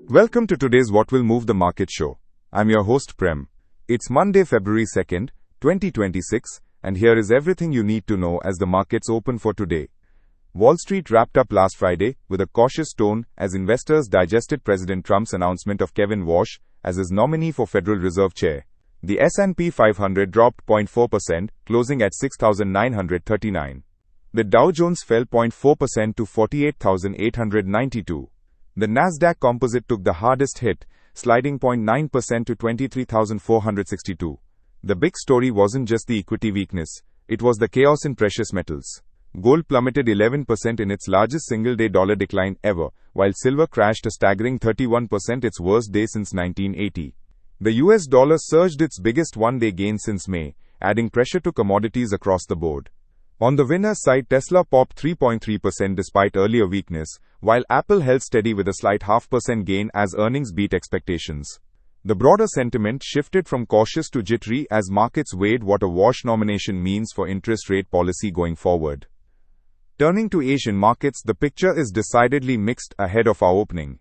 Welcome to today's What Will Move the Market show. I'm your host Prem. It's Monday, February 2nd, 2026, and here is everything you need to know as the markets open for today. Wall Street wrapped up last Friday with a cautious tone as investors digested President Trump's announcement of Kevin Warsh as his nominee for Federal Reserve Chair. The S&P 500 dropped 0.4%, closing at 6,939. The Dow Jones fell 0.4% to 48,892. The Nasdaq Composite took the hardest hit, sliding 0.9% to 23,462. The big story wasn't just the equity weakness, it was the chaos in precious metals. Gold plummeted 11% in its largest single-day dollar decline ever, while silver crashed a staggering 31%, its worst day since 1980. The US dollar surged its biggest one-day gain since May, adding pressure to commodities across the board. On the winner's side, Tesla popped 3.3% despite earlier weakness, while Apple held steady with a slight 0.5% gain as earnings beat expectations. The broader sentiment shifted from cautious to jittery as markets weighed what a Warsh nomination means for interest rate policy going forward. Turning to Asian markets, the picture is decidedly mixed ahead of our opening.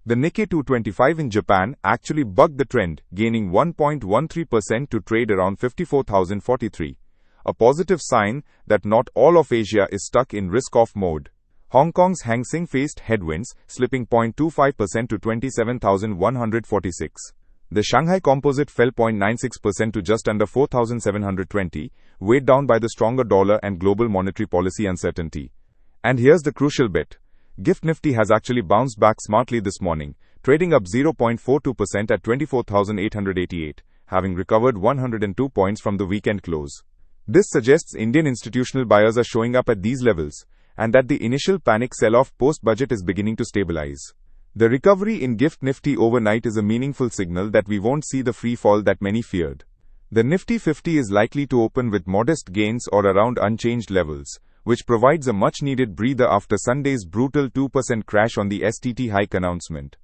The Nikkei 225 in Japan actually bucked the trend, gaining 1.13% to trade around 54,043. A positive sign that not all of Asia is stuck in risk-off mode. Hong Kong's Hang Seng faced headwinds, slipping 0.25% to 27,146. The Shanghai Composite fell 0.96% to just under 4,720, weighed down by the stronger dollar and global monetary policy uncertainty. And here's the crucial bit. GIFT Nifty has actually bounced back smartly this morning, trading up 0.42% at 24,888, having recovered 102 points from the weekend close. This suggests Indian institutional buyers are showing up at these levels, and that the initial panic sell-off post-budget is beginning to stabilize. The recovery in GIFT Nifty overnight is a meaningful signal that we won't see the free fall that many feared. The Nifty 50 is likely to open with modest gains or around unchanged levels, which provides a much-needed breather after Sunday's brutal 2% crash on the STT hike announcement.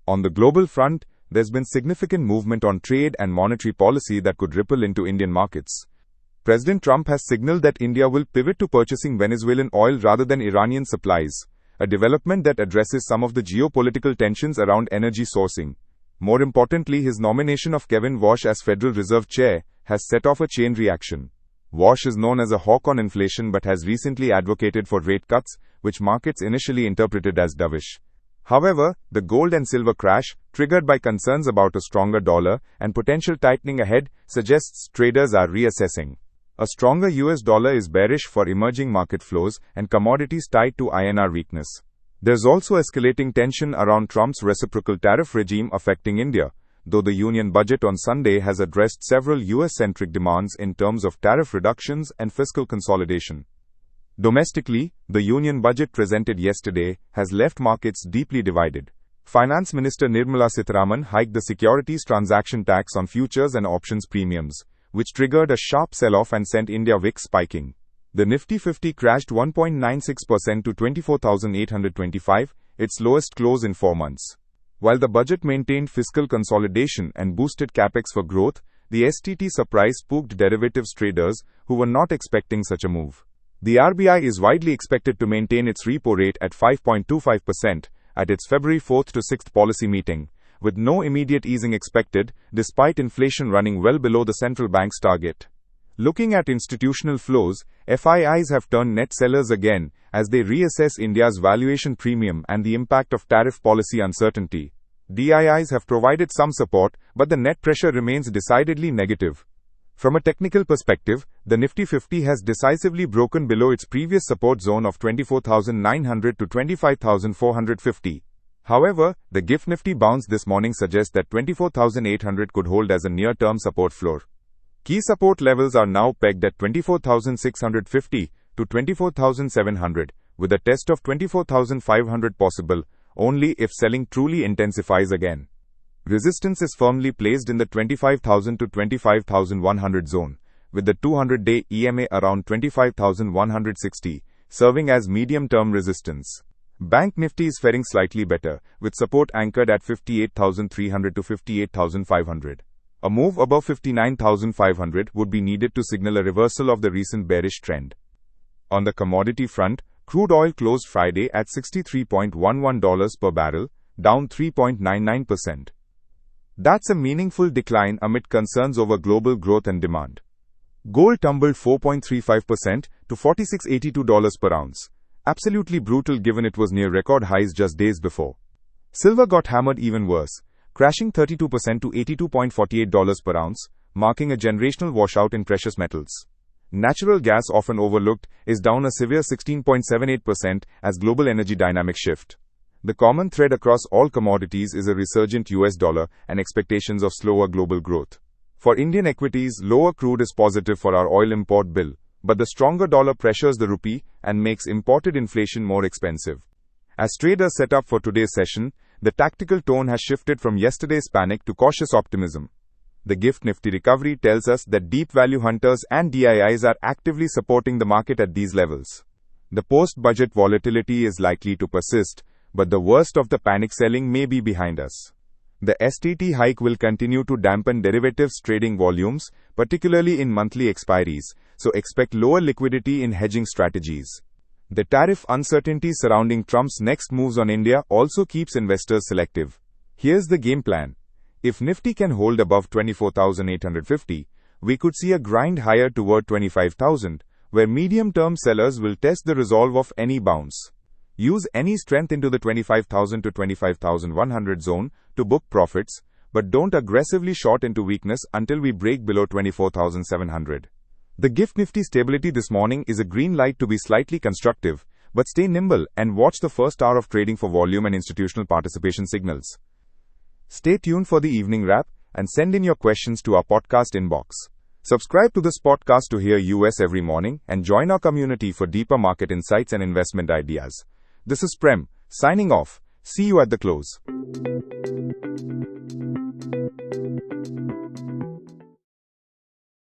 On the global front, there's been significant movement on trade and monetary policy that could ripple into Indian markets. President Trump has signaled that India will pivot to purchasing Venezuelan oil rather than Iranian supplies, a development that addresses some of the geopolitical tensions around energy sourcing. More importantly, his nomination of Kevin Warsh as Federal Reserve Chair has set off a chain reaction. Warsh is known as a hawk on inflation but has recently advocated for rate cuts, which markets initially interpreted as dovish. However, the gold and silver crash, triggered by concerns about a stronger dollar and potential tightening ahead, suggests traders are reassessing. A stronger US dollar is bearish for emerging market flows and commodities tied to INR weakness. There's also escalating tension around Trump's reciprocal tariff regime affecting India, though the Union budget on Sunday has addressed several US-centric demands in terms of tariff reductions and fiscal consolidation. Domestically, the Union budget presented yesterday has left markets deeply divided. Finance Minister Nirmala Sitharaman hiked the securities transaction tax on futures and options premiums, which triggered a sharp sell-off and sent India VIX spiking. The Nifty 50 crashed 1.96% to 24,825, its lowest close in 4 months. While the budget maintained fiscal consolidation and boosted capex for growth, the STT surprise spooked derivatives traders who were not expecting such a move. The RBI is widely expected to maintain its repo rate at 5.25% at its February 4th to 6th policy meeting, with no immediate easing expected, despite inflation running well below the central bank's target. Looking at institutional flows, FIIs have turned net sellers again as they reassess India's valuation premium and the impact of tariff policy uncertainty. DIIs have provided some support, but the net pressure remains decidedly negative. From a technical perspective, the Nifty 50 has decisively broken below its previous support zone of 24,900 to 25,450. However, the GIFT Nifty bounce this morning suggests that 24,800 could hold as a near-term support floor. Key support levels are now pegged at 24,650 to 24,700, with a test of 24,500 possible, only if selling truly intensifies again. Resistance is firmly placed in the 25,000 to 25,100 zone, with the 200-day EMA around 25,160, serving as medium-term resistance. Bank Nifty is faring slightly better, with support anchored at 58,300 to 58,500. A move above 59,500 would be needed to signal a reversal of the recent bearish trend. On the commodity front, Crude oil closed Friday at $63.11 per barrel, down 3.99%. That's a meaningful decline amid concerns over global growth and demand. Gold tumbled 4.35% to $46.82 per ounce. Absolutely brutal given it was near record highs just days before. Silver got hammered even worse, crashing 32% to $82.48 per ounce, marking a generational washout in precious metals. Natural gas, often overlooked, is down a severe 16.78% as global energy dynamics shift. The common thread across all commodities is a resurgent US dollar and expectations of slower global growth. For Indian equities, lower crude is positive for our oil import bill, but the stronger dollar pressures the rupee and makes imported inflation more expensive. As traders set up for today's session, the tactical tone has shifted from yesterday's panic to cautious optimism. The GIFT Nifty recovery tells us that deep value hunters and DIIs are actively supporting the market at these levels. The post-budget volatility is likely to persist, but the worst of the panic selling may be behind us. The STT hike will continue to dampen derivatives trading volumes, particularly in monthly expiries, so expect lower liquidity in hedging strategies. The tariff uncertainty surrounding Trump's next moves on India also keeps investors selective. Here's the game plan. If Nifty can hold above 24,850, we could see a grind higher toward 25,000, where medium-term sellers will test the resolve of any bounce. Use any strength into the 25,000 to 25,100 zone to book profits, but don't aggressively short into weakness until we break below 24,700. The GIFT Nifty stability this morning is a green light to be slightly constructive, but stay nimble and watch the first hour of trading for volume and institutional participation signals. Stay tuned for the evening wrap and send in your questions to our podcast inbox. Subscribe to this podcast to hear US every morning and join our community for deeper market insights and investment ideas. This is Prem, signing off. See you at the close.